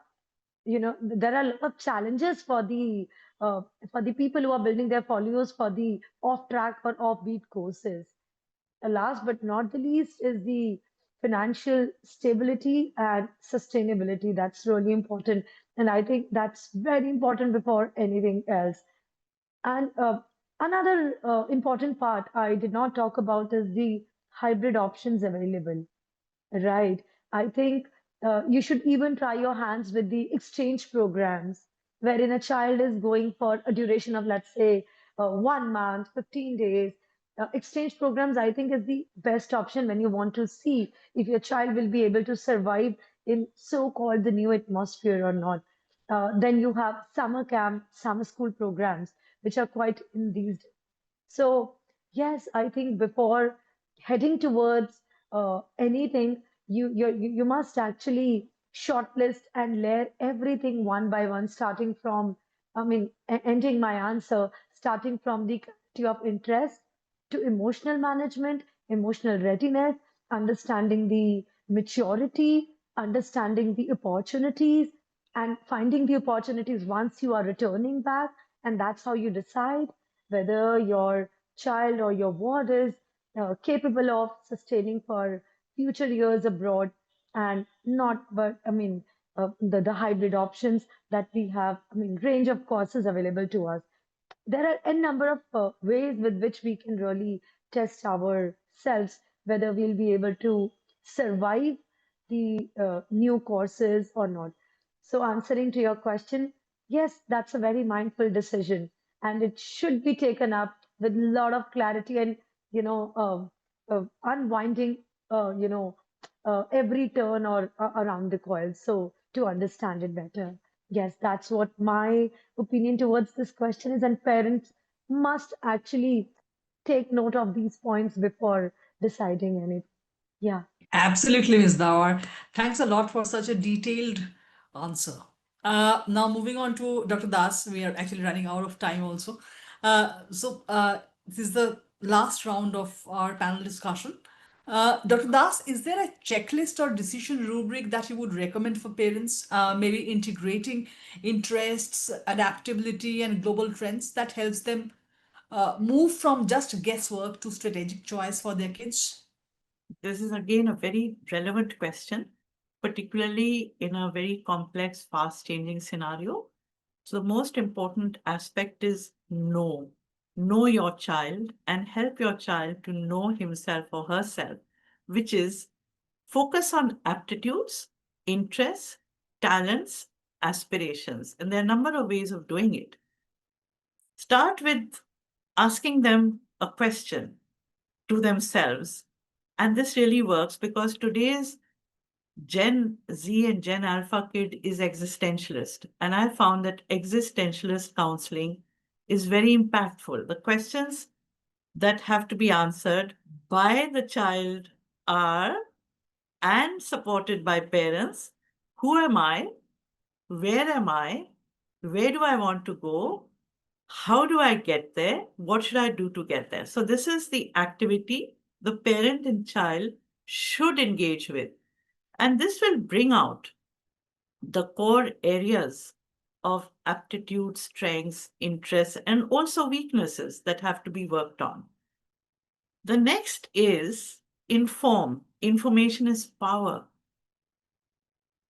There are a lot of challenges uh, for the people who are building their folios for the off track or offbeat courses. Last but not the least is the financial stability and sustainability. That's really important. And I think that's very important before anything else. And another important part I did not talk about is the hybrid options available. Right. I think you should even try your hands with the exchange programs, wherein a child is going for a duration of, let's say, 1 month, 15 days. Exchange programs, I think, is the best option when you want to see if your child will be able to survive in so-called the new atmosphere or not. Then you have summer camp, summer school programs, which are quite in these. So, yes, I think before heading towards anything, you must actually shortlist and layer everything one by one, starting from, I mean, ending my answer, starting from the clarity of interest to emotional management, emotional readiness, understanding the maturity, understanding the opportunities, and finding the opportunities once you are returning back. And that's how you decide whether your child or your ward is capable of sustaining for future years abroad, and not, but I mean, the hybrid options that we have, I mean, range of courses available to us. There are a number of ways with which we can really test ourselves whether we'll be able to survive the new courses or not. So, answering to your question, yes, that's a very mindful decision, and it should be taken up with a lot of clarity and unwinding, every turn or around the coil. So, to understand it better. Yes, that's what my opinion towards this question is, and parents must actually take note of these points before deciding anything. Yeah. Absolutely, Ms. Dawar. Thanks a lot for such a detailed answer. Now, moving on to Dr. Das, we are actually running out of time also. This is the last round of our panel discussion. Dr. Das, is there a checklist or decision rubric that you would recommend for parents, maybe integrating interests, adaptability, and global trends that helps them move from just guesswork to strategic choice for their kids? This is again a very relevant question, particularly in a very complex, fast changing scenario. So, the most important aspect is know. Know your child and help your child to know himself or herself, which is focus on aptitudes, interests, talents, aspirations. And there are a number of ways of doing it. Start with asking them a question to themselves. And this really works because today's Gen Z and Gen Alpha kid is existentialist. And I found that existentialist counseling is very impactful. The questions that have to be answered by the child are, and supported by parents, who am I? Where am I? Where do I want to go? How do I get there? What should I do to get there? So, this is the activity the parent and child should engage with. And this will bring out the core areas of aptitude, strengths, interests, and also weaknesses that have to be worked on. The next is inform. Information is power.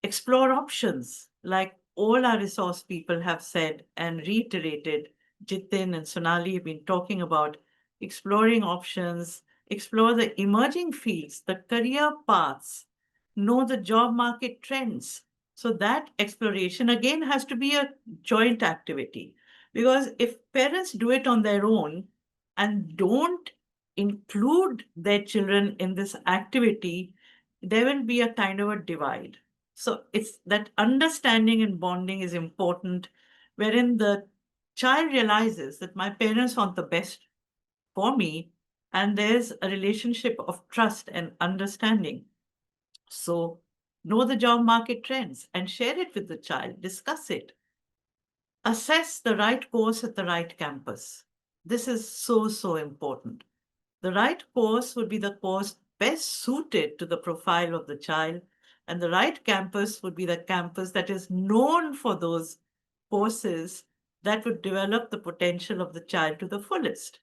Explore options, like all our resource people have said and reiterated. Jitin and Sonali have been talking about exploring options, explore the emerging fields, the career paths, know the job market trends. So that exploration again has to be a joint activity, because if parents do it on their own and don't include their children in this activity, there will be a kind of a divide. So it's that understanding and bonding is important, wherein the child realizes that my parents want the best for me, and there's a relationship of trust and understanding. So know the job market trends and share it with the child, discuss it. Assess the right course at the right campus. This is so, so important. The right course would be the course best suited to the profile of the child, and the right campus would be the campus that is known for those courses that would develop the potential of the child to the fullest.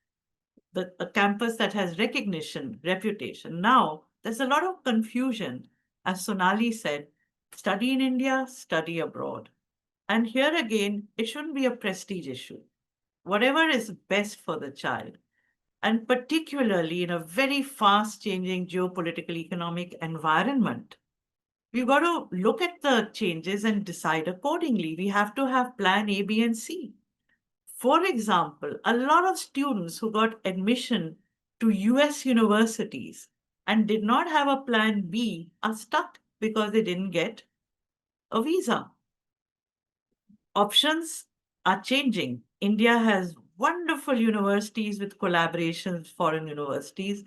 A campus that has recognition, reputation. Now, there's a lot of confusion. As Sonali said, study in India, study abroad. And here again, it shouldn't be a prestige issue. Whatever is best for the child, and particularly in a very fast changing geopolitical economic environment, we've got to look at the changes and decide accordingly. We have to have plan A, B, and C. For example, a lot of students who got admission to US universities and did not have a plan B are stuck because they didn't get a visa. Options are changing. India has wonderful universities with collaborations with foreign universities.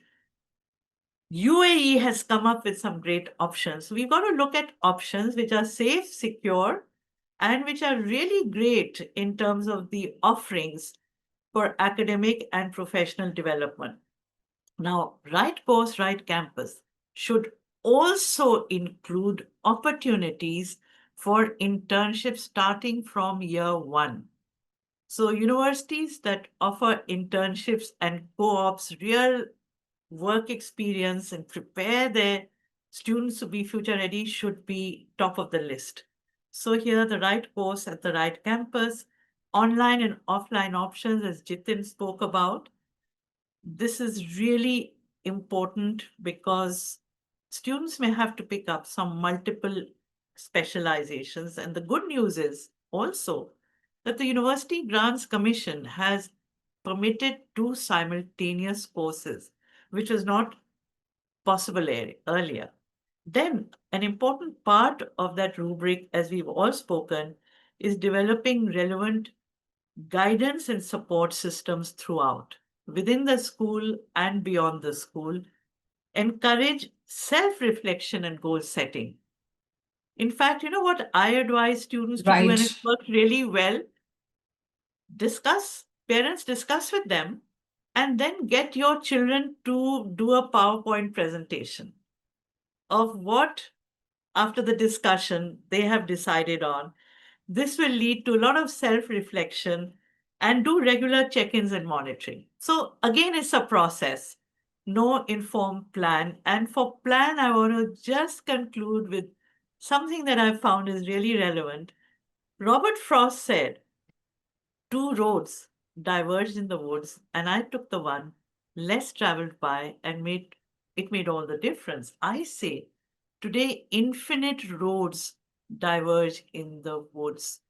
UAE has come up with some great options. We've got to look at options which are safe, secure, and which are really great in terms of the offerings for academic and professional development. Now, right course, right campus should also include opportunities for internships starting from year one. So, universities that offer internships and co ops, real work experience, and prepare their students to be future ready should be top of the list. So, here, the right course at the right campus, online and offline options, as Jitin spoke about. This is really important because students may have to pick up some multiple specializations. And the good news is also that the University Grants Commission has permitted two simultaneous courses, which was not possible earlier. Then, an important part of that rubric, as we've all spoken, is developing relevant guidance and support systems throughout, within the school and beyond the school, encourage self reflection and goal setting. In fact, you know what I advise students to do, and Right. it's worked really well? Parents discuss with them, and then get your children to do a PowerPoint presentation of what, after the discussion, they have decided on. This will lead to a lot of self reflection and do regular check ins and monitoring. So, again, it's a process. No informed plan. And for plan, I want to just conclude with something that I found is really relevant. Robert Frost said, two roads diverged in the woods, and I took the one less traveled by, and made all the difference. I say, today, infinite roads diverge in the woods.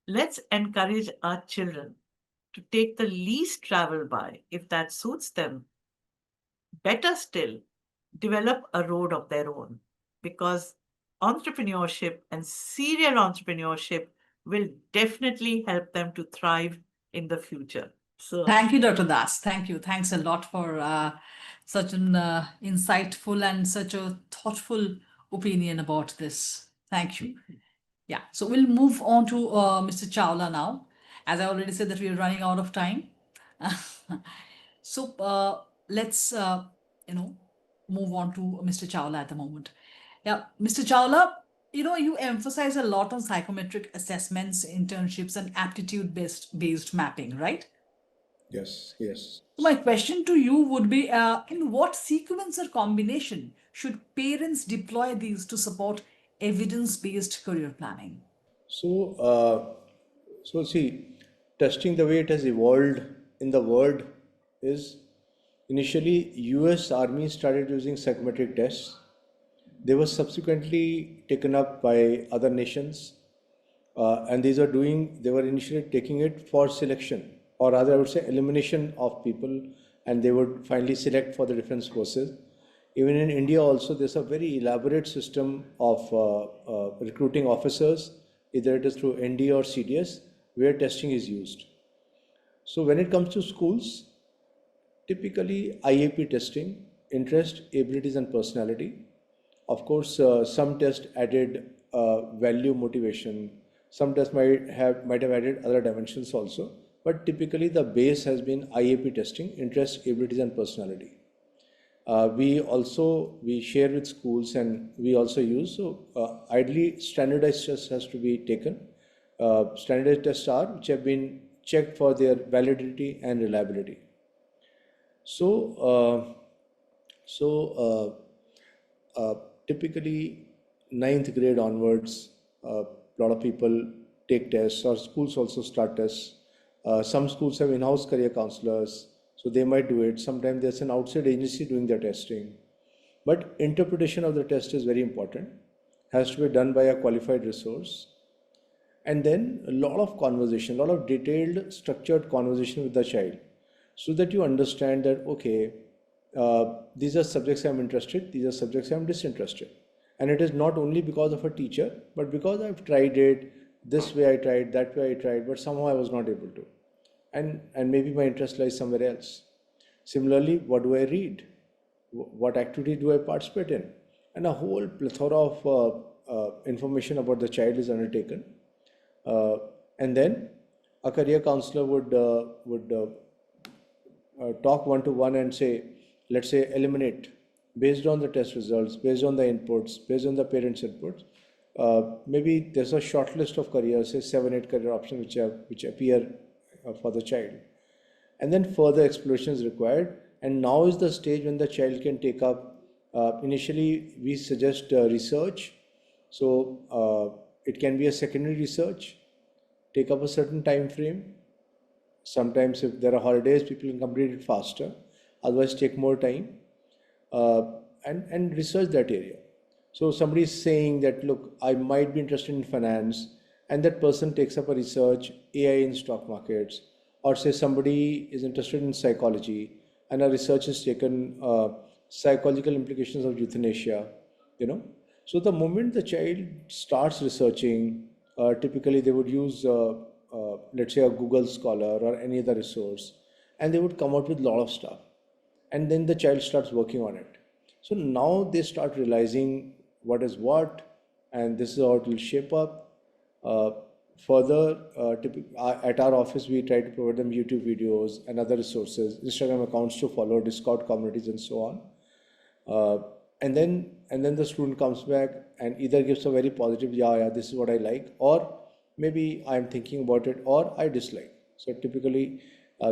Let's encourage our children to take the least travel by, if that suits them. Better still, develop a road of their own, because entrepreneurship and serial entrepreneurship will definitely help them to thrive in the future. So, Thank you, Dr. Das. Thank you. Thanks a lot for such an insightful and such a thoughtful opinion about this. Thank you. Yeah, so we'll move on to Mr. Chawla now. As I already said that we are running out of time. So let's you know move on to Mr. Chawla at the moment. Yeah, Mr. Chawla, you emphasize a lot on psychometric assessments, internships, and aptitude based mapping, right? Yes, yes. So my question to you would be, in what sequence or combination should parents deploy these to support evidence-based career planning? So, so see, testing the way it has evolved in the world is initially US Army started using psychometric tests. They were subsequently taken up by other nations, and they were initially taking it for selection, or rather, I would say elimination of people, and they would finally select for the defense forces. Even in India, also, there's a very elaborate system of recruiting officers, either it is through ND or CDS, where testing is used. So, when it comes to schools, typically IAP testing, interest, abilities, and personality. Of course, some tests added value, motivation. Some tests might have added other dimensions also. But typically, the base has been IAP testing, interest, abilities, and personality. We share with schools, and we also use. So ideally, standardized tests has to be taken. Standardized tests are which have been checked for their validity and reliability. So, typically, ninth grade onwards, a lot of people take tests, or schools also start tests. Some schools have in-house career counselors, so they might do it. Sometimes there's an outside agency doing the testing. But interpretation of the test is very important, has to be done by a qualified resource. And then a lot of conversation, a lot of detailed, structured conversation with the child, so that you understand that, okay, these are subjects I'm interested, these are subjects I'm disinterested. And it is not only because of a teacher, but because I've tried it, this way I tried, that way I tried, but somehow I was not able to. And maybe my interest lies somewhere else. Similarly, what do I read? What activity do I participate in? And a whole plethora of information about the child is undertaken. And then a career counselor would talk one to one and say, let's say, eliminate based on the test results, based on the inputs, based on the parents' inputs. Maybe there's a short list of careers, say 7, 8 career options which appear for the child, and then further exploration is required. And now is the stage when the child can take up. Initially, we suggest research, so it can be a secondary research, take up a certain time frame. Sometimes, if there are holidays, people can complete it faster. Otherwise, take more time and research that area. So somebody is saying that, look, I might be interested in finance, and that person takes up a research, AI in stock markets, or say somebody is interested in psychology, and a research is taken, psychological implications of euthanasia, you know. So the moment the child starts researching, typically they would use, let's say, a Google Scholar or any other resource, and they would come out with a lot of stuff. And then the child starts working on it. So now they start realizing what is what, and this is how it will shape up. Further, at our office, we try to provide them YouTube videos and other resources, Instagram accounts to follow, Discord communities, and so on. And then the student comes back and either gives a very positive, yeah, this is what I like, or maybe I'm thinking about it, or I dislike. So typically,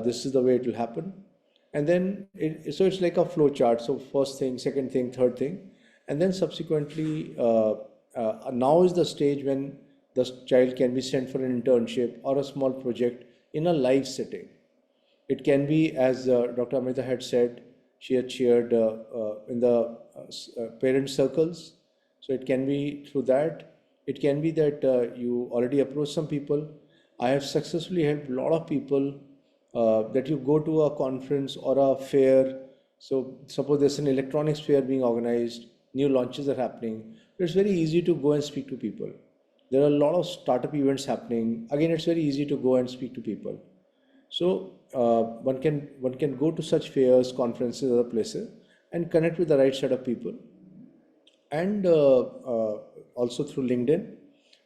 this is the way it will happen. And then so it's like a flow chart. So first thing, second thing, third thing, and then subsequently, now is the stage when the child can be sent for an internship or a small project in a live setting. It can be, as Dr. Amrita had said, she had shared in the parent circles. So it can be through that. It can be that you already approach some people. I have successfully helped a lot of people that you go to a conference or a fair. So suppose there's an electronics fair being organized, new launches are happening. It's very easy to go and speak to people. There are a lot of startup events happening. Again, it's very easy to go and speak to people. So one can go to such fairs, conferences, other places, and connect with the right set of people, and also through LinkedIn.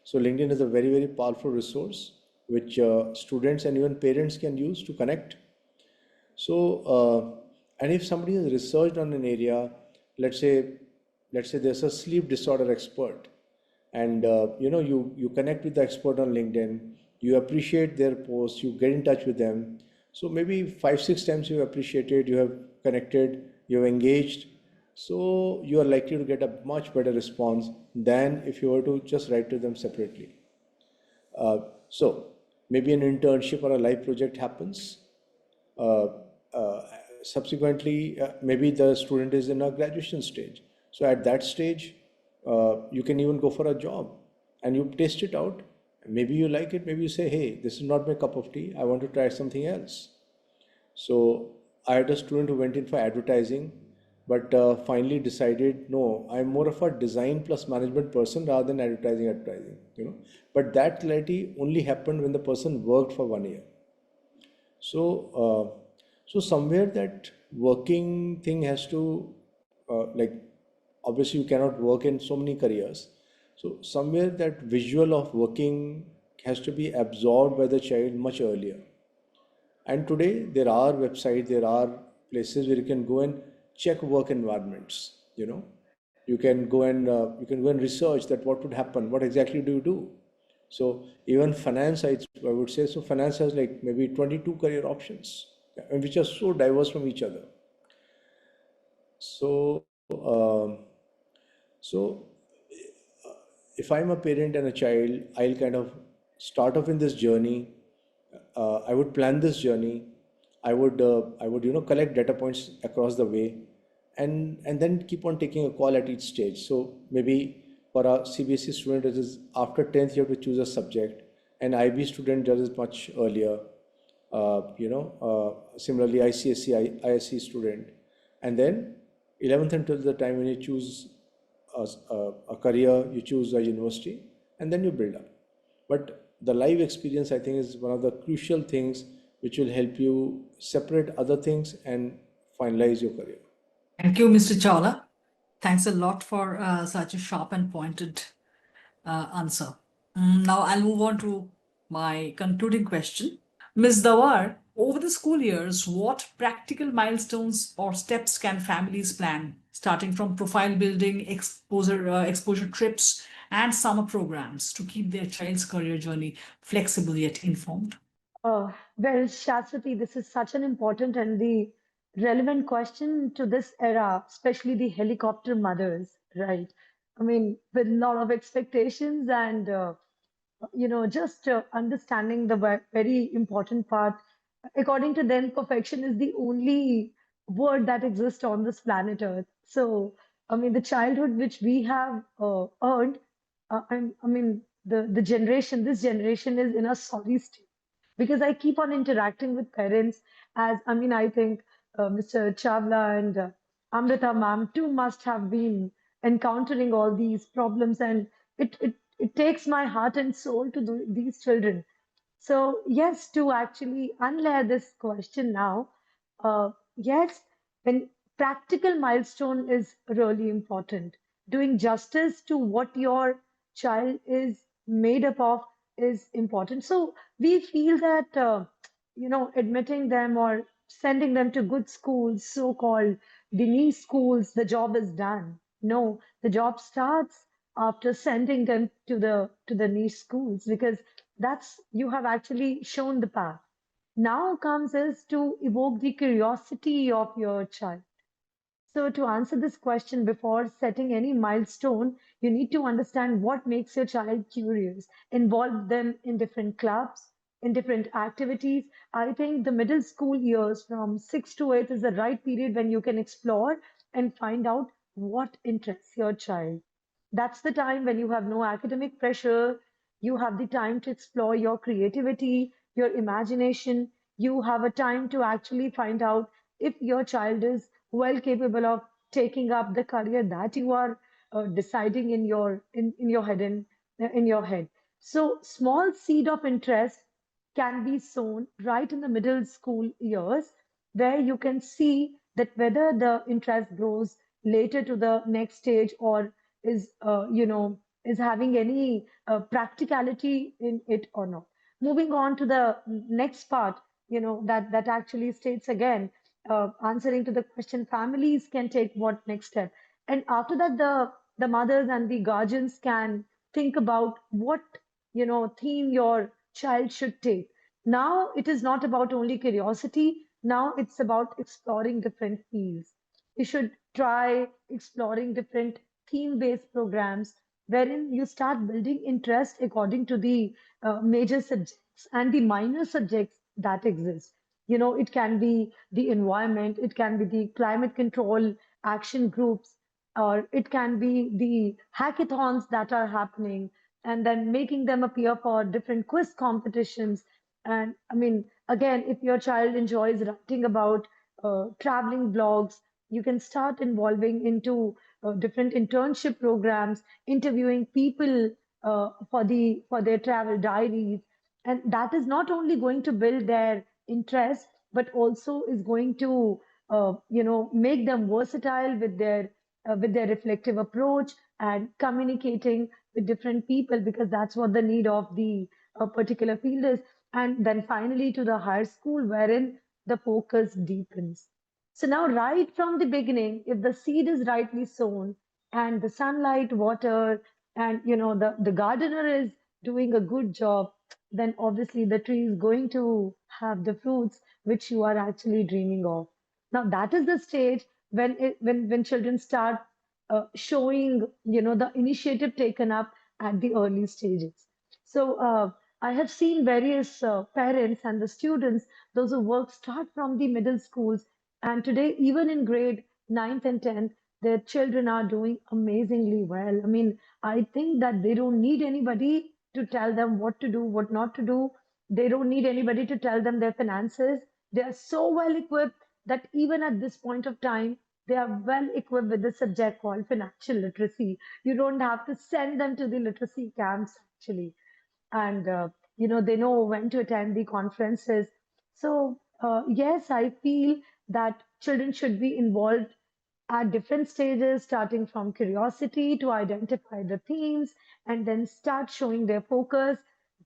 So LinkedIn is a very, very powerful resource which students and even parents can use to connect. So, and if somebody has researched on an area, let's say, let's say there's a sleep disorder expert, and you connect with the expert on LinkedIn, you appreciate their posts, you get in touch with them. So maybe 5 6 times you have appreciated, you have connected, you have engaged. So you are likely to get a much better response than if you were to just write to them separately. So maybe an internship or a live project happens. uh, uh, Subsequently, maybe the student is in a graduation stage. So at that stage, you can even go for a job and you taste it out. Maybe you like it, maybe you say, hey, this is not my cup of tea, I want to try something else. So I had a student who went in for advertising, but finally decided, no, I'm more of a design plus management person rather than advertising. But that clarity only happened when the person worked for 1 year. So somewhere that working thing has to, like, obviously you cannot work in so many careers. So somewhere that visual of working has to be absorbed by the child much earlier. And today there are websites, there are places where you can go and check work environments. You can go and research that what would happen, what exactly do you do. So even finance, I would say, so finance has like maybe 22 career options, yeah, and which are so diverse from each other. So so if I'm a parent and a child, I'll kind of start off in this journey. I would plan this journey. I would collect data points across the way, and then keep on taking a call at each stage. So maybe for a CBSE student, it is after 10th you have to choose a subject. An IB student does it much earlier. Similarly, ICSE, ISC student, and then 11th and 12th the time when you choose a career, you choose a university, and then you build up. But the live experience, I think, is one of the crucial things which will help you separate other things and finalize your career. Thank you, Mr. Chawla. Thanks a lot for such a sharp and pointed answer. Now I'll move on to my concluding question. Ms. Dawar, over the school years, what practical milestones or steps can families plan, starting from profile building, exposure trips, and summer programs to keep their child's career journey flexible yet informed? Well, Shaswati, this is such an important and the relevant question to this era, especially the helicopter mothers, right? I mean, with a lot of expectations and just understanding the very important part. According to them, perfection is the only word that exists on this planet Earth. So, I mean, the childhood which we have earned, I mean, the generation, this generation is in a sorry state because I keep on interacting with parents. As I mean, I think Mr. Chavla and Amrita ma'am too must have been encountering all these problems, and it takes my heart and soul to these children. So, yes, to actually unlayer this question now, yes, when practical milestone is really important. Doing justice to what your child is made up of is important. So, we feel that, admitting them or sending them to good schools, so-called the niche schools, the job is done. No, the job starts after sending them to the niche schools because that's you have actually shown the path. Now comes is to evoke the curiosity of your child. So, to answer this question before setting any milestone, you need to understand what makes your child curious. Involve them in different clubs, in different activities. I think the middle school years from 6 to 8 is the right period when you can explore and find out what interests your child. That's the time when you have no academic pressure. You have the time to explore your creativity, your imagination. You have a time to actually find out if your child is well capable of taking up the career that you are deciding in your head and in your head. So small seed of interest can be sown right in the middle school years, where you can see that whether the interest grows later to the next stage, or is is having any practicality in it or not. Moving on to the next part, that actually states again, answering to the question, families can take what next step, and after that the mothers and the guardians can think about what theme your child should take. Now it is not about only curiosity. Now it's about exploring different fields. You should try exploring different theme-based programs wherein you start building interest according to the major subjects and the minor subjects that exist. It can be the environment, it can be the climate control action groups, or it can be the hackathons that are happening, and then making them appear for different quiz competitions. And I mean, again, if your child enjoys writing about traveling blogs, you can start involving into different internship programs, interviewing people for their travel diaries, and that is not only going to build their interest, but also is going to make them versatile with their reflective approach and communicating with different people, because that's what the need of the particular field is. And then finally to the higher school, wherein the focus deepens. So now, right from the beginning, if the seed is rightly sown and the sunlight, water, and the gardener is doing a good job, then obviously the tree is going to have the fruits which you are actually dreaming of. Now that is the stage when children start showing the initiative taken up at the early stages. So I have seen various parents and the students, those who work, start from the middle schools, and today even in grade ninth and 10th, their children are doing amazingly well. I mean, I think that they don't need anybody to tell them what to do, what not to do. They don't need anybody to tell them their finances. They are so well equipped that even at this point of time, they are well equipped with the subject called financial literacy. You don't have to send them to the literacy camps actually, and they know when to attend the conferences. So yes, I feel that children should be involved at different stages, starting from curiosity to identify the themes, and then start showing their focus,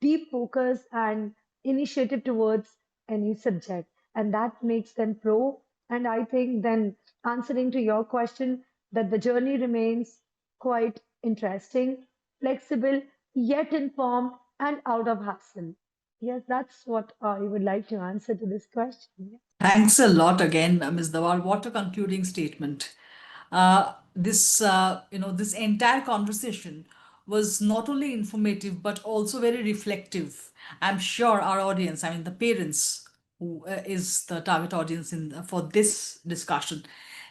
deep focus, and initiative towards any subject. And that makes them pro. And I think then, answering to your question, that the journey remains quite interesting, flexible, yet informed, and out of hassle. Yes, that's what I would like to answer to this question. Thanks a lot again, Ms. Dawar. What a concluding statement. This entire conversation was not only informative but also very reflective. I'm sure our audience, I mean the parents, who is the target audience for this discussion,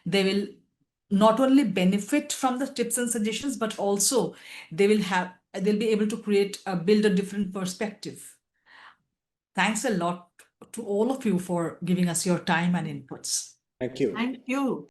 they will not only benefit from the tips and suggestions, but also they'll be able to build a different perspective. Thanks a lot to all of you for giving us your time and inputs. Thank you. Thank you.